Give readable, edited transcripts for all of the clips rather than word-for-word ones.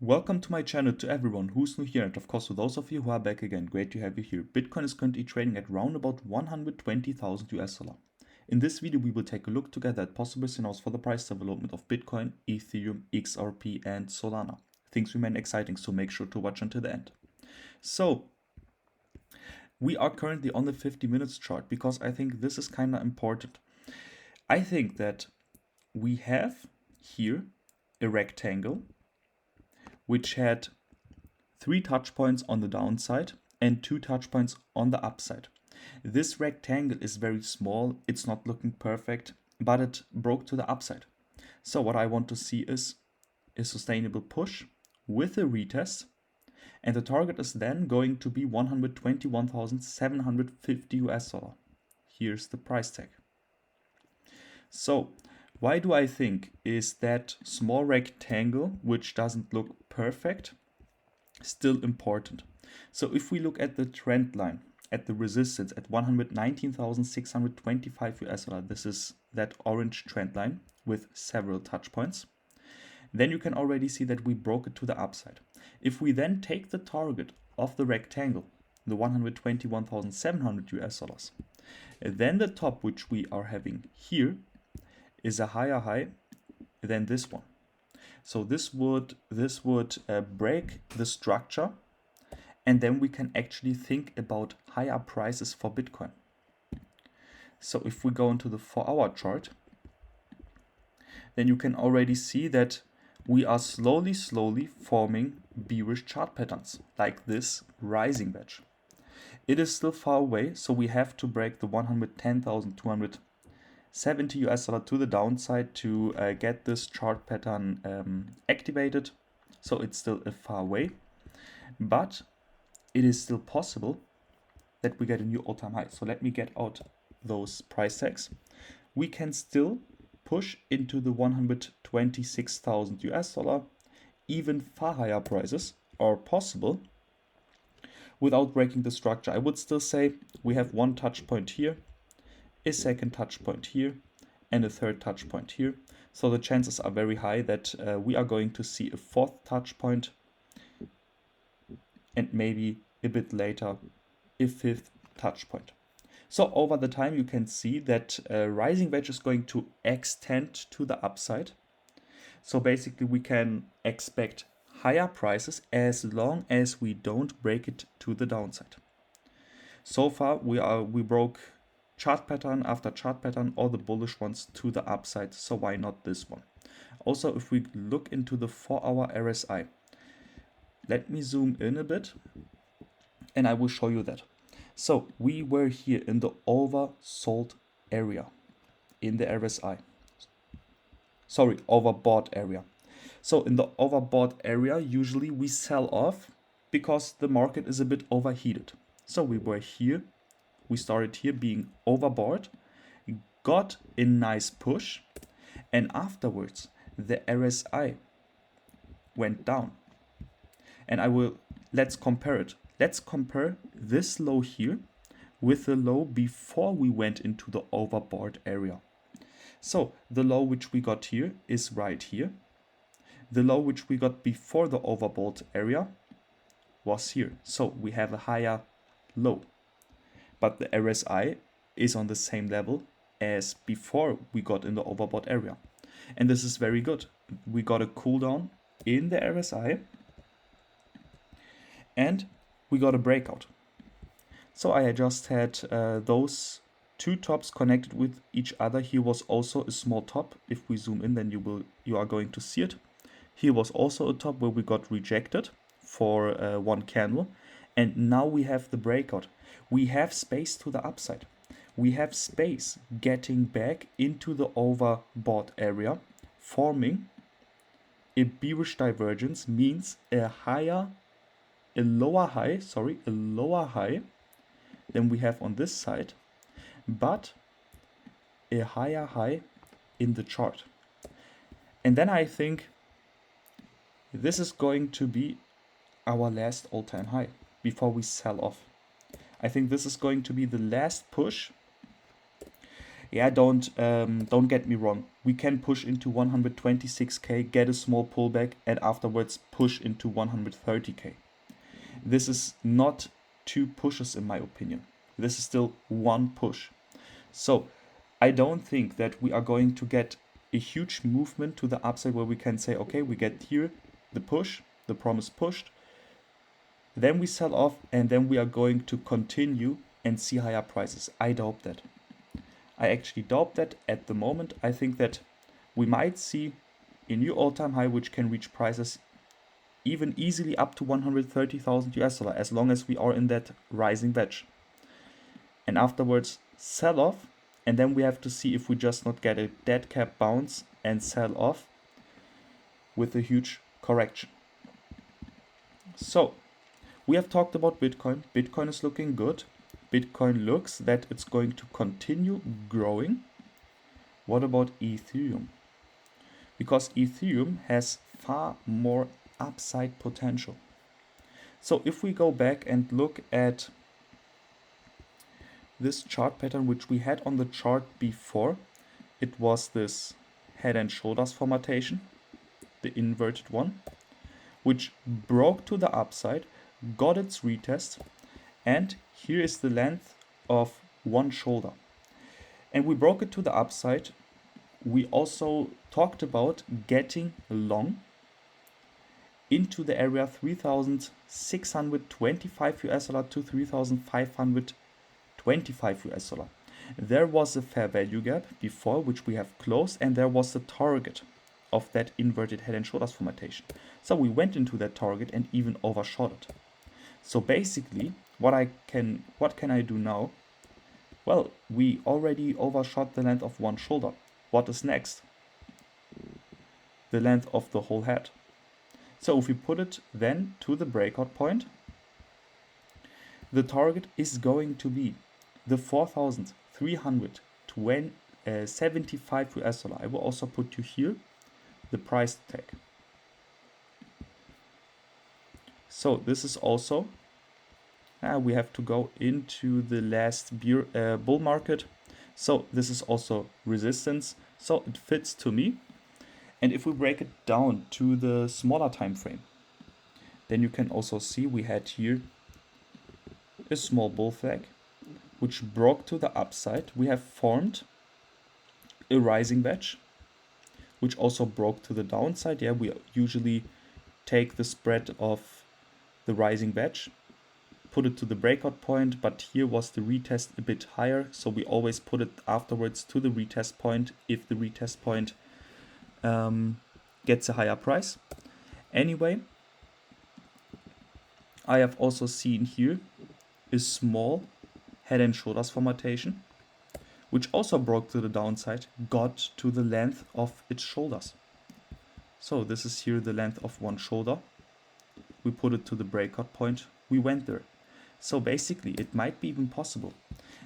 Welcome to my channel to everyone who's new here, and of course to those of you who are back again, great to have you here. Bitcoin is currently trading at around about 120,000 US dollar. In this video we will take a look together at possible scenarios for the price development of Bitcoin, Ethereum, XRP and Solana. Things remain exciting, so make sure to watch until the end. So we are currently on the 50 minutes chart because I think this is kind of important. I think that we have here a rectangle which had 3 touch points on the downside and 2 touch points on the upside. This rectangle is very small, it's not looking perfect, but it broke to the upside. So what I want to see is a sustainable push with a retest, and the target is then going to be 121,750 US dollar. Here's the price tag. So why do I think is that small rectangle, which doesn't look perfect, still important? So if we look at the trend line, at the resistance at 119,625 US dollar, this is that orange trend line with several touch points, then you can already see that we broke it to the upside. If we then take the target of the rectangle, the 121,700 US dollars, then the top which we are having here is a higher high than this one. So this would break the structure, and then we can actually think about higher prices for Bitcoin. So if we go into the 4-hour chart, then you can already see that we are slowly forming bearish chart patterns like this rising wedge. It is still far away, so we have to break the 110,270 US dollar to the downside to get this chart pattern activated. So it's still a far way, but it is still possible that we get a new all-time high. So let me get out those price tags. We can still push into the 126,000 US dollar. Even far higher prices are possible without breaking the structure. I would still say we have one touch point here, a second touch point here, and a third touch point here. So the chances are very high that we are going to see a fourth touch point, and maybe a bit later a fifth touch point. So over the time you can see that rising wedge is going to extend to the upside. So basically we can expect higher prices as long as we don't break it to the downside. So far we broke chart pattern after chart pattern, all the bullish ones to the upside, so why not this one? Also, if we look into the 4-hour RSI, let me zoom in a bit and I will show you that. So we were here in the oversold area in the RSI. Sorry, overbought area. So in the overbought area, usually we sell off because the market is a bit overheated. So we were here. We started here being overbought, got a nice push, and afterwards the RSI went down. And let's compare it. Let's compare this low here with the low before we went into the overbought area. So the low which we got here is right here. The low which we got before the overbought area was here. So we have a higher low. But the RSI is on the same level as before we got in the overbought area. And this is very good. We got a cool down in the RSI and we got a breakout. So I just had those two tops connected with each other. Here was also a small top. If we zoom in, then you are going to see it. Here was also a top where we got rejected for one candle. And now we have the breakout. We have space to the upside. We have space getting back into the overbought area, forming a bearish divergence, means a lower high than we have on this side, but a higher high in the chart. And then I think this is going to be our last all-time high before we sell off. I think this is going to be the last push. Yeah, don't get me wrong. We can push into 126k, get a small pullback, and afterwards push into 130k. This is not 2 pushes in my opinion. This is still 1 push. So I don't think that we are going to get a huge movement to the upside where we can say, okay, we get here the push, the promise pushed, then we sell off, and then we are going to continue and see higher prices. I doubt that. I actually doubt that at the moment. I think that we might see a new all-time high which can reach prices even easily up to 130,000 US dollar as long as we are in that rising wedge. And afterwards sell off, and then we have to see if we just not get a dead cap bounce and sell off with a huge correction. So we have talked about Bitcoin. Bitcoin is looking good. Bitcoin looks that it's going to continue growing. What about Ethereum? Because Ethereum has far more upside potential. So if we go back and look at this chart pattern which we had on the chart before, it was this head and shoulders formation, the inverted one, which broke to the upside, got its retest, and here is the length of one shoulder. And we broke it to the upside. We also talked about getting long into the area 3,625 US dollar to 3,525 US dollar. There was a fair value gap before which we have closed, and there was the target of that inverted head and shoulders formation. So we went into that target and even overshot it. So basically, what can I do now? Well, we already overshot the length of one shoulder. What is next? The length of the whole head. So if we put it then to the breakout point, the target is going to be the 4,375 US dollar. I will also put you here the price tag. So this is also, we have to go into the last bull market. So this is also resistance. So it fits to me. And if we break it down to the smaller time frame, then you can also see we had here a small bull flag, which broke to the upside. We have formed a rising wedge, which also broke to the downside. Yeah, we usually take the spread of the rising wedge, put it to the breakout point, but here was the retest a bit higher, so we always put it afterwards to the retest point if the retest point gets a higher price. Anyway, I have also seen here a small head and shoulders formation, which also broke to the downside, got to the length of its shoulders. So this is here the length of one shoulder. We put it to the breakout point, we went there. So basically it might be even possible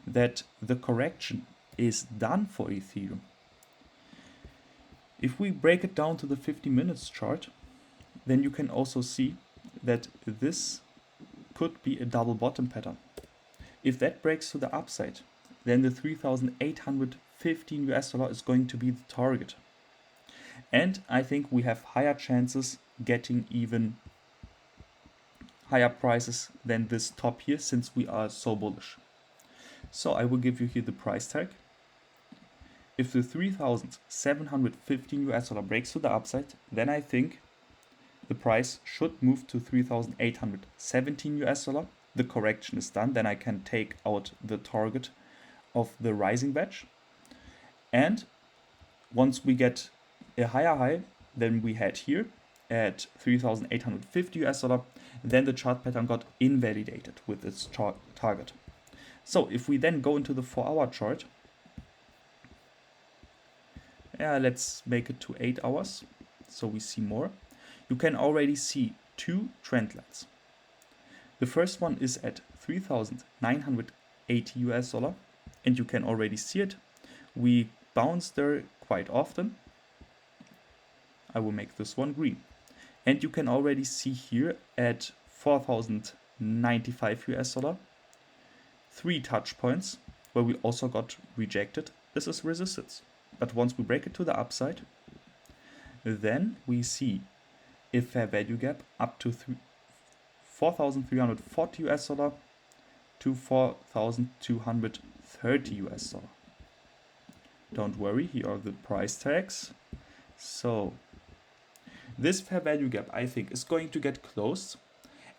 that the correction is done for Ethereum. If we break it down to the 50 minutes chart, then you can also see that this could be a double bottom pattern. If that breaks to the upside, then the 3,815 US dollar is going to be the target. And I think we have higher chances getting even higher prices than this top here, since we are so bullish. So I will give you here the price tag. If the 3,715 US dollar breaks to the upside, then I think the price should move to 3,817 US dollar. The correction is done, then I can take out the target of the rising wedge. And once we get a higher high than we had here at 3,850 US dollar, then the chart pattern got invalidated with its target. So if we then go into the 4-hour chart, let's make it to 8 hours so we see more. You can already see 2 trend lines. The first one is at 3,980 US dollar, and you can already see it. We bounce there quite often. I will make this one green. And you can already see here at 4,095 US dollar, 3 touch points where we also got rejected, this is resistance. But once we break it to the upside, then we see a fair value gap up to 4,340 US dollar to 4,230 US dollar. Don't worry, here are the price tags. So this fair value gap, I think, is going to get closed.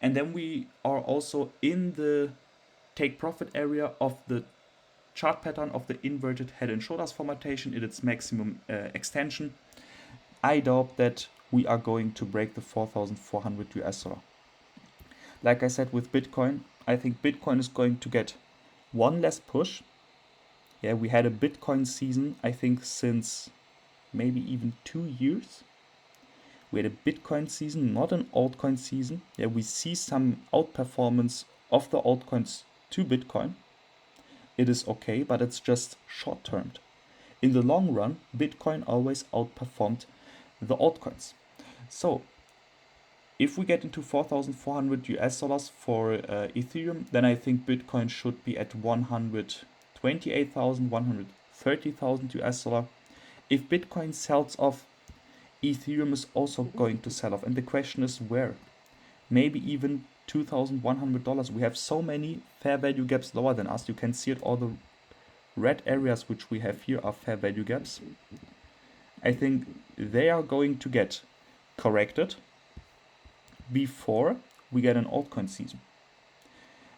And then we are also in the take profit area of the chart pattern of the inverted head and shoulders formatation in its maximum extension. I doubt that we are going to break the 4,400 US dollar. Like I said with Bitcoin, I think Bitcoin is going to get one less push. Yeah, we had a Bitcoin season, I think, since maybe even 2 years. We had a Bitcoin season, not an altcoin season. Yeah, we see some outperformance of the altcoins to Bitcoin. It is okay, but it's just short-termed. In the long run, Bitcoin always outperformed the altcoins. So if we get into 4,400 US dollars for Ethereum, then I think Bitcoin should be at 128,000, 130,000 US dollar. If Bitcoin sells off, Ethereum is also going to sell off. And the question is where? Maybe even $2,100. We have so many fair value gaps lower than us. You can see it, all the red areas which we have here are fair value gaps. I think they are going to get corrected before we get an altcoin season.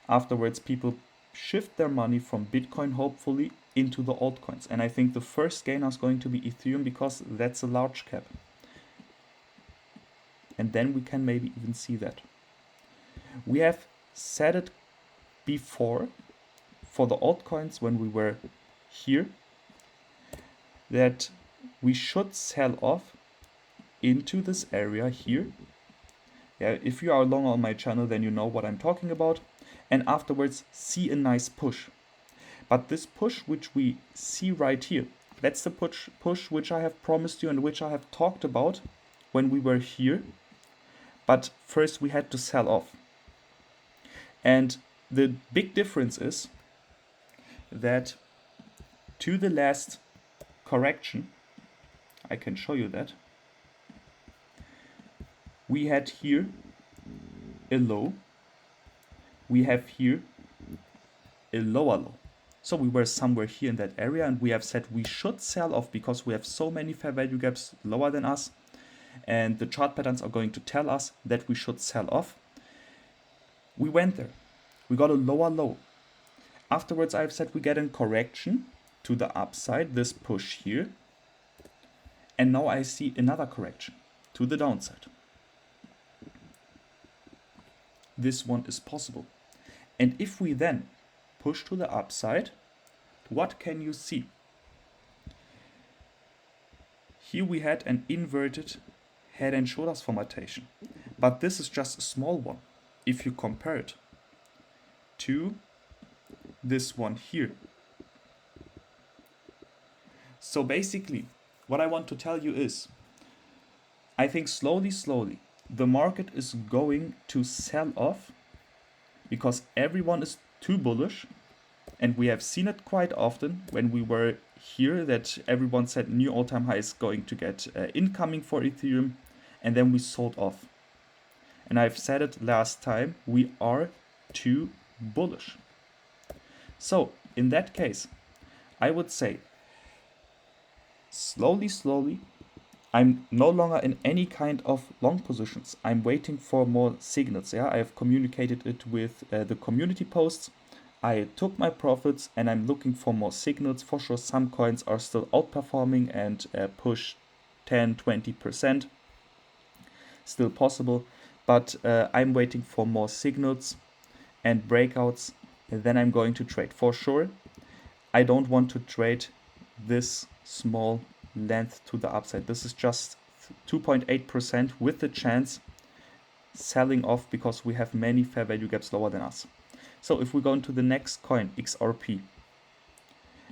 Afterwards, people shift their money from Bitcoin, hopefully, into the altcoins. And I think the first gainer is going to be Ethereum because that's a large cap. And then we can maybe even see that. We have said it before for the altcoins when we were here that we should sell off into this area here. Yeah, if you are long on my channel, then you know what I'm talking about. And afterwards, see a nice push. But this push which we see right here, that's the push which I have promised you and which I have talked about when we were here. But first we had to sell off. And the big difference is that to the last correction, I can show you that, we had here a low, we have here a lower low. So we were somewhere here in that area, and we have said we should sell off because we have so many fair value gaps lower than us, and the chart patterns are going to tell us that we should sell off. We went there, we got a lower low. Afterwards, I've said we get a correction to the upside, this push here, and now I see another correction to the downside. This one is possible. And if we then push to the upside, what can you see? Here we had an inverted head and shoulders formatation, but this is just a small one if you compare it to this one here. So basically, what I want to tell you is, I think slowly, the market is going to sell off because everyone is too bullish. And we have seen it quite often when we were here that everyone said new all-time high is going to get incoming for Ethereum, and then we sold off. And I've said it last time, we are too bullish. So in that case, I would say slowly, I'm no longer in any kind of long positions. I'm waiting for more signals. Yeah, I have communicated it with the community posts. I took my profits and I'm looking for more signals. For sure, some coins are still outperforming and push 10-20%. Still possible, but I'm waiting for more signals and breakouts. And then I'm going to trade. For sure, I don't want to trade this small length to the upside. This is just 2.8% with the chance selling off because we have many fair value gaps lower than us. So if we go into the next coin, XRP,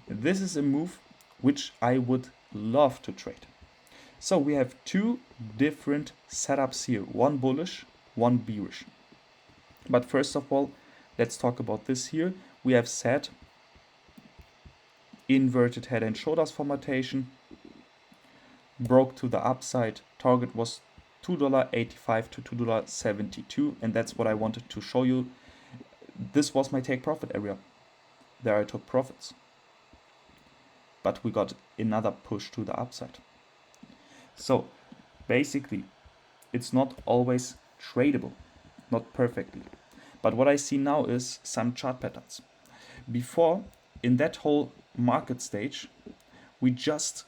this is a move which I would love to trade. So we have two different setups here, one bullish, one bearish. But first of all, let's talk about this here. We have said inverted head and shoulders formatation, broke to the upside. Target was $2.85 to $2.72, and that's what I wanted to show you. This was my take profit area. There I took profits. But we got another push to the upside. So basically, it's not always tradable, not perfectly. But what I see now is some chart patterns. Before, in that whole market stage, we just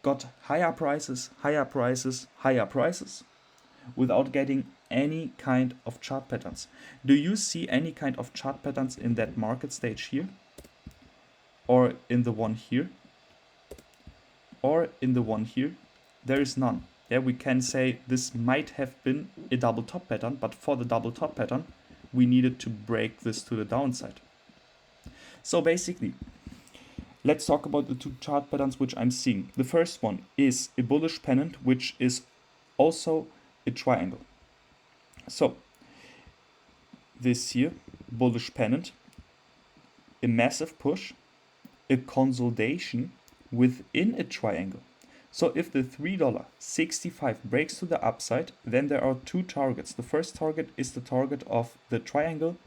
got higher prices, higher prices, higher prices, without getting any kind of chart patterns. Do you see any kind of chart patterns in that market stage here? Or in the one here? Or in the one here? There is none. Yeah, we can say this might have been a double top pattern, but for the double top pattern, we needed to break this to the downside. So basically, let's talk about the two chart patterns which I'm seeing. The first one is a bullish pennant, which is also a triangle. So this here, bullish pennant, a massive push, a consolidation within a triangle. So if the $3.65 breaks to the upside, then there are two targets. The first target is the target of the triangle,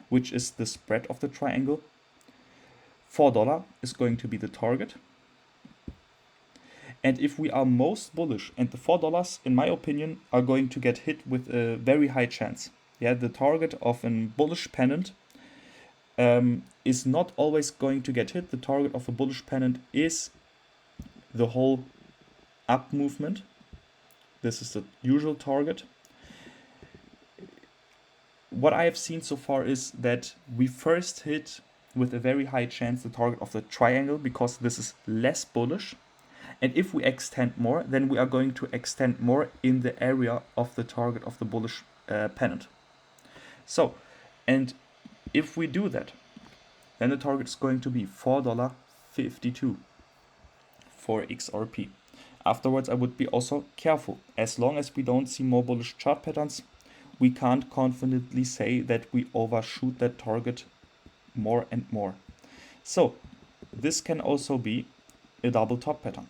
which is the spread of the triangle. $4 is going to be the target. And if we are most bullish, and the $4, in my opinion, are going to get hit with a very high chance. Yeah, the target of a bullish pennant is not always going to get hit. The target of a bullish pennant is the whole up movement. This is the usual target. What I have seen so far is that we first hit with a very high chance the target of the triangle, because this is less bullish. And if we extend more, then we are going to extend more in the area of the target of the bullish pennant. So, and if we do that, then the target is going to be $4.52 for XRP. Afterwards, I would be also careful. As long as we don't see more bullish chart patterns, we can't confidently say that we overshoot that target more and more. So this can also be a double top pattern.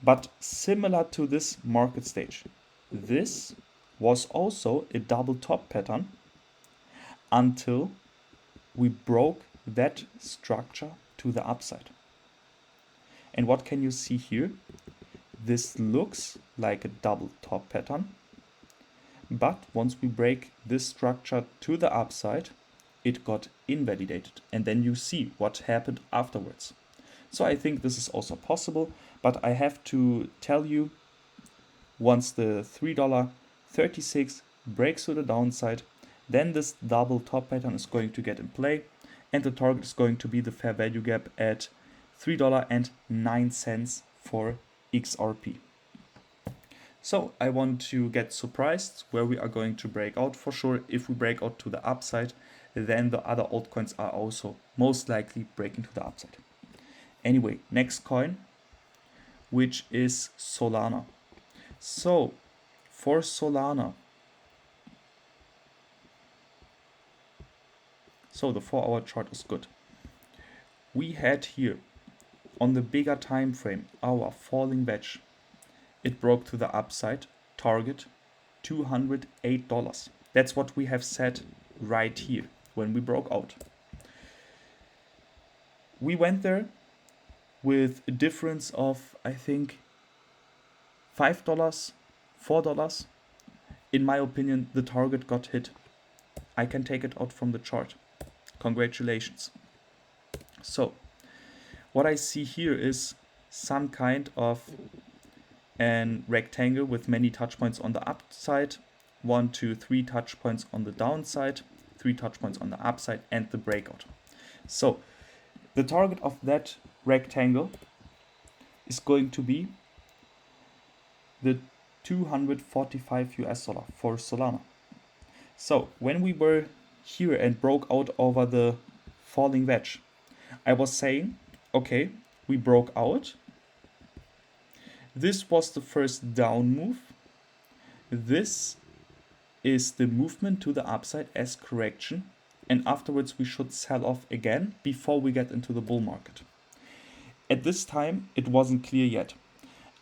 But similar to this market stage, this was also a double top pattern until we broke that structure to the upside. And what can you see here? This looks like a double top pattern, but once we break this structure to the upside, it got invalidated, and then you see what happened afterwards. So I think this is also possible, but I have to tell you, once the $3.36 breaks to the downside, then this double top pattern is going to get in play, and the target is going to be the fair value gap at $3.09 for XRP. So I want to get surprised where we are going to break out for sure. If we break out to the upside, then the other altcoins are also most likely breaking to the upside. Anyway, next coin, which is Solana. So for Solana, so the 4-hour chart is good. We had here on the bigger time frame our falling wedge. It broke to the upside, target $208. That's what we have said right here when we broke out. We went there with a difference of, I think, $5, $4. In my opinion, the target got hit. I can take it out from the chart. Congratulations. So what I see here is some kind of an rectangle with many touch points on the upside, 1, 2, 3 touch points on the downside, 3 touch points on the upside, and the breakout. So the target of that rectangle is going to be the $245 for Solana. So when we were here and broke out over the falling wedge, I was saying, okay, we broke out. This was the first down move. This is the movement to the upside as correction. And afterwards we should sell off again before we get into the bull market. At this time, it wasn't clear yet.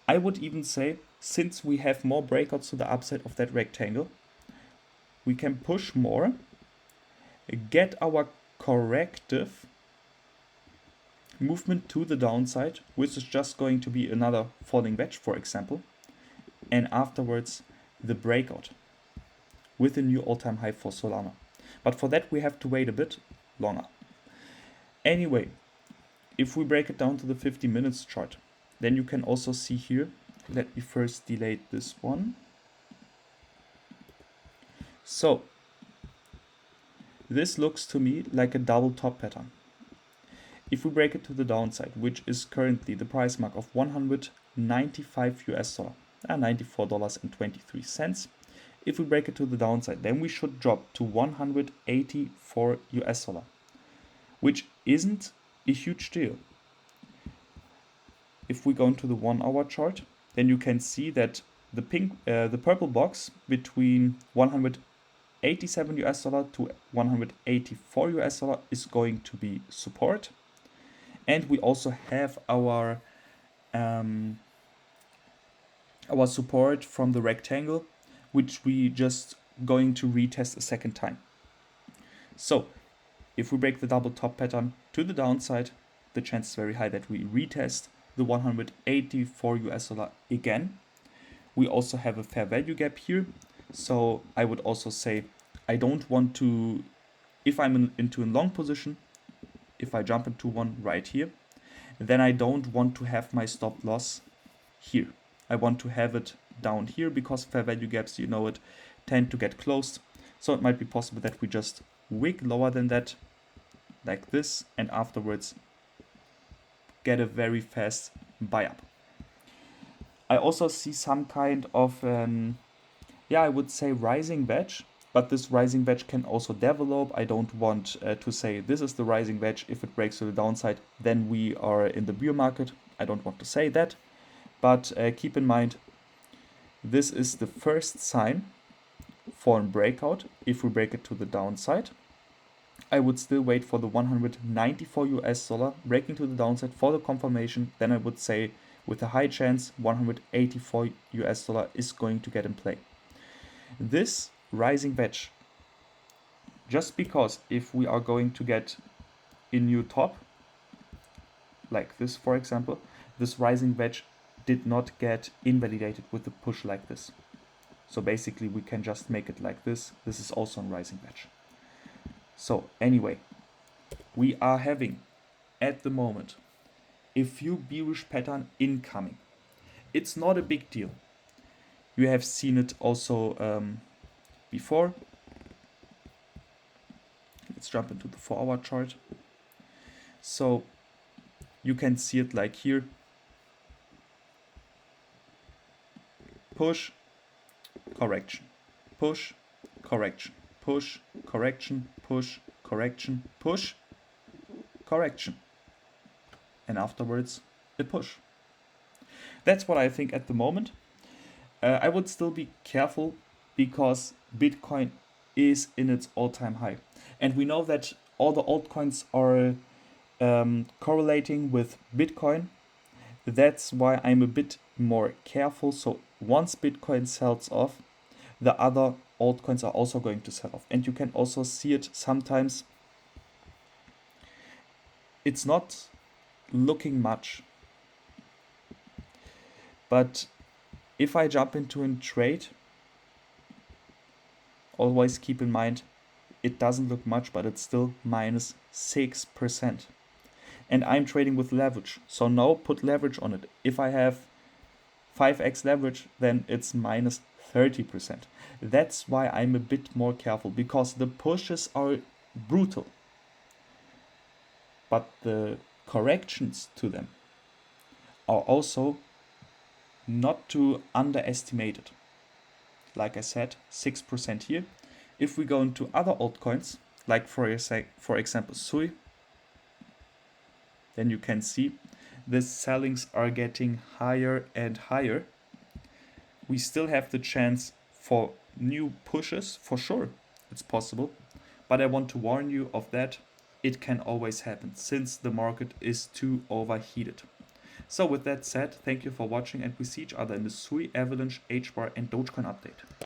I would even say, since we have more breakouts to the upside of that rectangle, we can push more, get our corrective movement to the downside, which is just going to be another falling wedge, for example, and afterwards the breakout with a new all-time high for Solana. But for that we have to wait a bit longer. Anyway, if we break it down to the 50 minutes chart, then you can also see here, let me first delete this one. So this looks to me like a double top pattern. If we break it to the downside, which is currently the price mark of 195 US dollar, $94.23. If we break it to the downside, then we should drop to 184 US dollar, which isn't a huge deal. If we go into the 1 hour chart, then you can see that the purple box between 187 US dollar to 184 US dollar is going to be support. And we also have our support from the rectangle, which we just going to retest a second time. So if we break the double top pattern to the downside, the chance is very high that we retest the 184 US dollar again. We also have a fair value gap here. So I would also say I don't want to, if I'm into a long position, if I jump into one right here, then I don't want to have my stop loss here. I want to have it down here because fair value gaps, you know it, tend to get closed. So it might be possible that we just wick lower than that, like this, and afterwards get a very fast buy up. I also see some kind of, I would say rising wedge. But this rising wedge can also develop. I don't want to say this is the rising wedge. If it breaks to the downside, then we are in the bear market. I don't want to say that. But keep in mind, this is the first sign for a breakout. If we break it to the downside, I would still wait for the 194 US dollar breaking to the downside for the confirmation. Then I would say with a high chance 184 US dollar is going to get in play. This rising wedge, just because if we are going to get a new top like this, for example, this rising wedge did not get invalidated with a push like this. So basically we can just make it like this. This is also a rising wedge. So anyway, we are having at the moment a few bearish pattern incoming. It's not a big deal. You have seen it also before. Let's jump into the 4 hour chart. So you can see it like here. Push, correction, push, correction, push, correction, push, correction, push, correction. And afterwards, a push. That's what I think at the moment. I would still be careful because Bitcoin is in its all-time high. And we know that all the altcoins are correlating with Bitcoin. That's why I'm a bit more careful. So once Bitcoin sells off, the other altcoins are also going to sell off. And you can also see it sometimes. It's not looking much. But if I jump into a trade, always keep in mind, it doesn't look much, but it's still minus 6%. And I'm trading with leverage. So now put leverage on it. If I have 5x leverage, then it's minus 30%. That's why I'm a bit more careful, because the pushes are brutal. But the corrections to them are also not to underestimate it. Like I said, 6% here. If we go into other altcoins, like for example Sui, then you can see the sellings are getting higher and higher. We still have the chance for new pushes, for sure, it's possible. But I want to warn you of that. It can always happen since the market is too overheated. So with that said, thank you for watching, and we see each other in the Sui, Avalanche, HBAR and Dogecoin update.